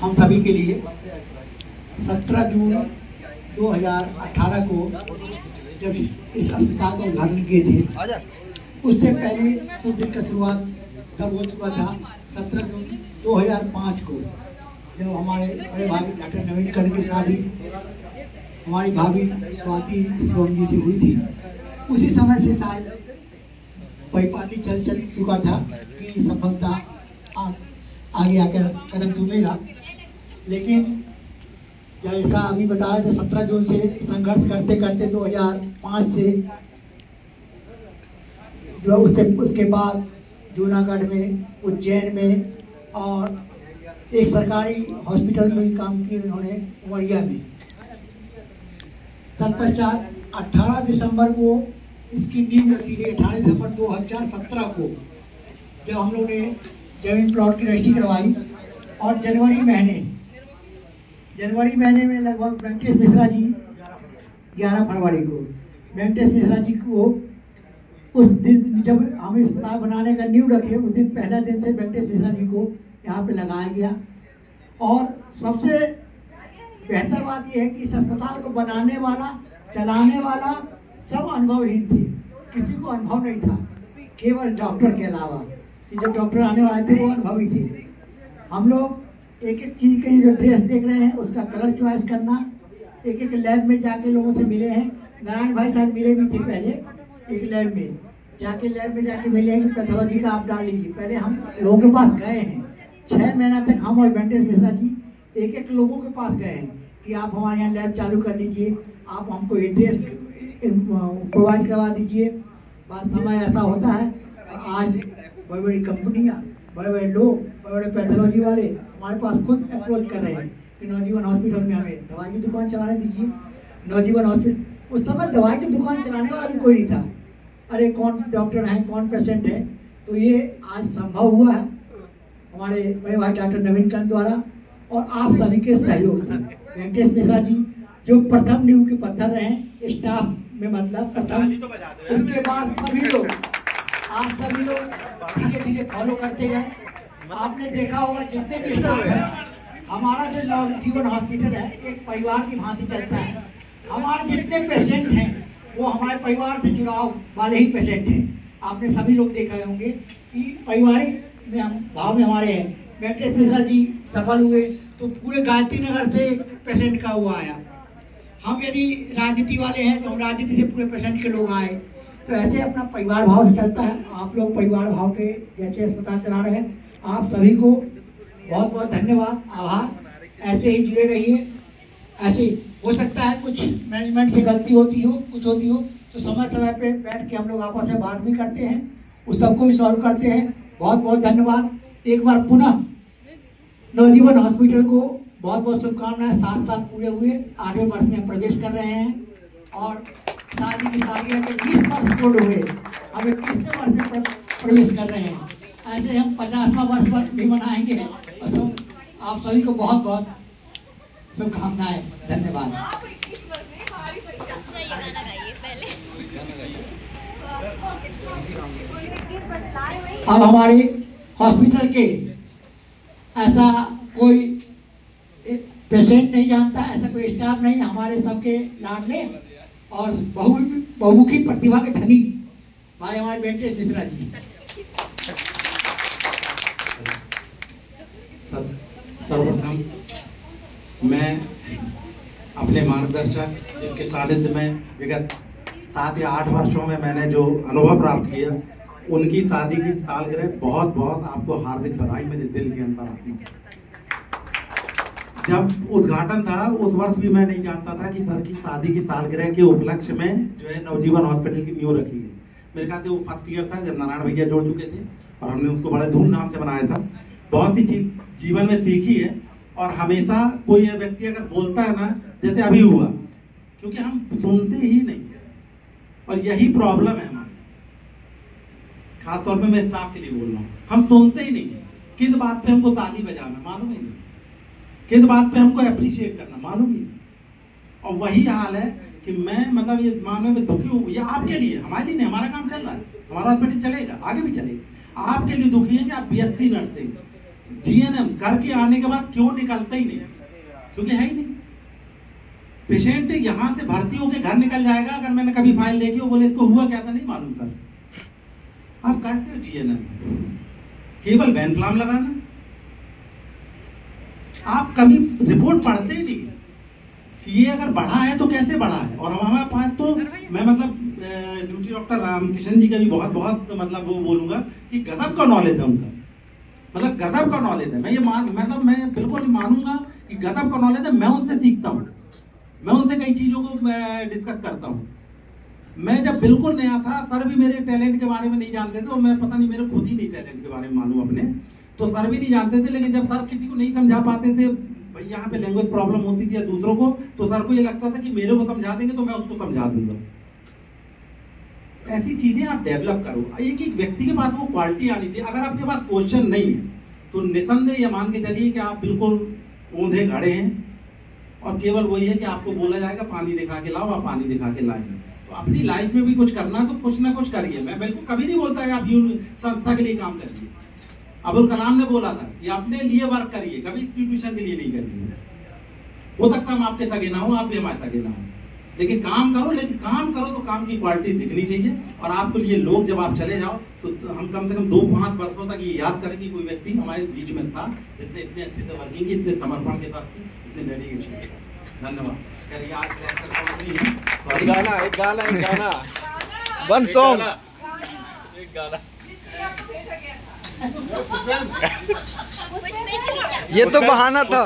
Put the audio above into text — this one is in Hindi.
हम सभी के लिए 17 जून 2018 को जब इस अस्पताल का उद्घाटन किए थे, उससे पहले शुभ दिन का शुरुआत तब हो चुका था 17 जून 2005 को, जब हमारे बड़े भाई डॉक्टर नवीन कर्ण की शादी हमारी भाभी स्वाति शिवम जी से हुई थी। उसी समय से शायद परिपाटी चल चुका था कि सफलता आगे आकर कदम चूमेगा। लेकिन जैसा अभी बताया था 17 जून से संघर्ष करते करते 2005 से जो उसके बाद जूनागढ़ में, उज्जैन में और एक सरकारी हॉस्पिटल में भी काम किए उन्होंने, उमरिया में। तत्पश्चात 18 दिसंबर को इसकी नींव रखी गई। 18 दिसंबर 2017 को जब हम लोग ने जमीन प्लॉट की रजिस्ट्री करवाई और जनवरी महीने में लगभग वेंकटेश मिश्रा जी 11 फरवरी को वेंकटेश मिश्रा जी को उस दिन जब हम अस्पताल बनाने का नींव रखे, उस दिन पहला दिन से वेंकटेश मिश्रा जी को यहाँ पे लगाया गया। और सबसे बेहतर बात यह है कि इस अस्पताल को बनाने वाला, चलाने वाला सब अनुभवहीन थे, किसी को अनुभव नहीं था, केवल डॉक्टर के अलावा। कि जो डॉक्टर आने वाले थे वो अनुभवी थे। हम लोग एक एक चीज़ के जो ड्रेस देख रहे हैं उसका कलर चॉइस करना, एक एक लैब में जाके लोगों से मिले हैं। नारायण भाई साहब मिले भी थे पहले, एक लैब में जाके मिले हैं कि पैथोलॉजी का आप डाल लीजिए। पहले हम लोगों के पास गए हैं, 6 महीना तक हम और वेंकटेश मिश्रा जी एक एक लोगों के पास गए हैं कि आप हमारे यहाँ लैब चालू कर लीजिए, आप हमको एड्रेस प्रोवाइड करवा दीजिए। बात समय ऐसा होता है, आज बड़ी बड़ी कंपनियाँ, बड़े बड़े लोग, बड़े बड़े पैथोलॉजी वाले हमारे पास खुद अप्रोच कर रहे हैं कि नवजीवन हॉस्पिटल में हमें दवाई की दुकान चलाने दीजिए। नवजीवन हॉस्पिटल, उस समय दवाई की दुकान चलाने वाला भी कोई नहीं था। अरे कौन डॉक्टर है, कौन पेशेंट है। तो ये आज संभव हुआ है हमारे बड़े भाई डॉक्टर नवीन कर्ण द्वारा और आप सभी के सहयोग से। वेंकटेश मिश्रा जी जो प्रथम नींव के पत्थर रहे स्टाफ में, मतलब प्रथम, उसके बाद सभी लोग, आप सभी लोग धीरे धीरे फॉलो करते गए। आपने देखा होगा जितने भी स्टाफ है, हमारा जो नवजीवन हॉस्पिटल है एक परिवार की भांति चलता है। हमारे जितने पेशेंट हैं वो हमारे परिवार से जुड़ाव वाले ही पेशेंट हैं। आपने सभी लोग देखा होंगे कि पारिवारिक में हम भाव में हमारे हैं। वेंकटेश मिश्रा जी सफल हुए तो पूरे गायत्री नगर से पेशेंट का हुआ आया। हम यदि राजनीति वाले हैं तो हम राजनीति से पूरे पेशेंट के लोग आए। तो ऐसे अपना परिवार भाव से चलता है। आप लोग परिवार भाव के जैसे अस्पताल चला रहे हैं, आप सभी को बहुत बहुत धन्यवाद, आभार। ऐसे ही जुड़े रहिए। ऐसे हो सकता है कुछ मैनेजमेंट की गलती होती हो, कुछ होती हो तो समय समय पे बैठ के हम लोग आपस में बात भी करते हैं, उस सबको भी सॉल्व करते हैं। बहुत बहुत धन्यवाद। एक बार पुनः नवजीवन हॉस्पिटल को बहुत बहुत शुभकामनाएं। 7 साल पूरे हुए, 8वें वर्ष में हम प्रवेश कर रहे हैं और शादी की सालगिरह के 20 वर्ष पूर्ण हुए, अब 21वें वर्ष में प्रवेश कर रहे हैं। ऐसे हम 50वां वर्ष पर भी मनाएंगे। और आप सभी को बहुत बहुत शुभकामनाएं। धन्यवाद। अब हमारे हॉस्पिटल के ऐसा कोई पेशेंट नहीं जानता, ऐसा कोई स्टाफ नहीं, हमारे सबके लाडले और बहुमुखी प्रतिभा के धनी भाई हमारे वेंकटेश मिश्रा जी। सर्वप्रथम मैं अपने मार्गदर्शक जिनके सानिध्य में विगत 7 या 8 वर्षों में मैंने जो अनुभव प्राप्त किया, उनकी शादी की सालगिरह बहुत बहुत आपको हार्दिक बधाई मेरे दिल के अंदर आती है। जब उद्घाटन था उस वर्ष भी मैं नहीं जानता था कि सर की शादी की सालगिरह के उपलक्ष्य में जो है नवजीवन हॉस्पिटल की नींव रखी गई। मेरे ख्याल से वो फर्स्ट ईयर था जब नारायण भैया जोड़ चुके थे और हमने उसको बड़े धूमधाम से बनाया था। बहुत सी चीज जीवन में सीखी है और हमेशा कोई व्यक्ति अगर बोलता है ना, जैसे अभी हुआ, क्योंकि हम सुनते ही नहीं है और यही प्रॉब्लम है हमारी। खासतौर पे मैं स्टाफ के लिए बोल रहा हूँ, हम सुनते ही नहीं है। किस बात पे हमको ताली बजाना मालूम ही नहीं, किस बात पे हमको अप्रिशिएट करना मालूम ही नहीं। और वही हाल है कि मैं मतलब ये मानने में दुखी हूँ। ये आपके लिए, हमारे लिए नहीं, हमारा काम चल रहा है, हमारा हॉस्पिटल चलेगा, आगे भी चलेगा। आपके लिए दुखी है कि आप BSc नर्सिंग जीएनएम करके आने के बाद क्यों निकलता ही नहीं? क्योंकि है ही नहीं। पेशेंट यहां से भर्ती होकर घर निकल जाएगा, अगर मैंने कभी फाइल देखी हो, बोले इसको हुआ क्या था, नहीं मालूम सर। आप कहते हो जीएनएम, केवल वैनफ्लाम लगाना, आप कभी रिपोर्ट पढ़ते ही नहीं कि ये अगर बढ़ा है तो कैसे बढ़ा है। और हमारे पास तो मैं मतलब ड्यूटी डॉक्टर रामकिशन जी का भी बहुत बहुत मतलब वो बोलूंगा कि गजब का नॉलेज है उनका, मतलब गजब का नॉलेज है। मैं ये मतलब मैं बिल्कुल मानूंगा कि गजब का नॉलेज है। मैं उनसे सीखता हूँ, मैं उनसे कई चीजों को डिस्कस करता हूँ। मैं जब बिल्कुल नया था, सर भी मेरे टैलेंट के बारे में नहीं जानते थे, और मैं पता नहीं मेरे खुद ही नहीं टैलेंट के बारे में मालूम अपने, तो सर भी नहीं जानते थे। लेकिन जब सर किसी को नहीं समझा पाते थे, भाई यहाँ पे लैंग्वेज प्रॉब्लम होती थी या दूसरों को, तो सर को ये लगता था कि मेरे को समझा देंगे तो मैं उसको समझा दूंगा। ऐसी चीजें आप डेवलप करो, एक एक व्यक्ति के पास वो क्वालिटी आनी चाहिए। अगर आपके पास क्वेश्चन नहीं है तो निसंदेह ये मान के चलिए कि आप बिल्कुल ऊंधे खड़े हैं, और केवल वही है कि आपको बोला जाएगा पानी दिखा के लाओ, आप पानी दिखा के लाएंगे। तो अपनी लाइफ में भी कुछ करना तो कुछ ना कुछ करिए। मैं बिल्कुल कभी नहीं बोलता है आप संस्था के लिए काम करिए। अबुल कलाम ने बोला था कि अपने लिए वर्क करिए, कभी इंस्टीट्यूशन के लिए नहीं करिए। हो सकता है हम आपके सगे ना हो, आप भी हमारे सगे ना हो, लेकिन काम करो। लेकिन काम करो तो काम की क्वालिटी दिखनी चाहिए। और आपके लिए लोग जब आप चले जाओ तो हम कम से कम 2-5 वर्षों तक ये याद करें कि कोई व्यक्ति हमारे बीच में था जिसने इतने अच्छे से वर्किंग की, इतने समर्पण के साथ की, इतने डेडिकेशन के साथ। धन्यवाद। खैर आज एक गाना वन सॉन्ग, एक गाना ये तो बहाना था।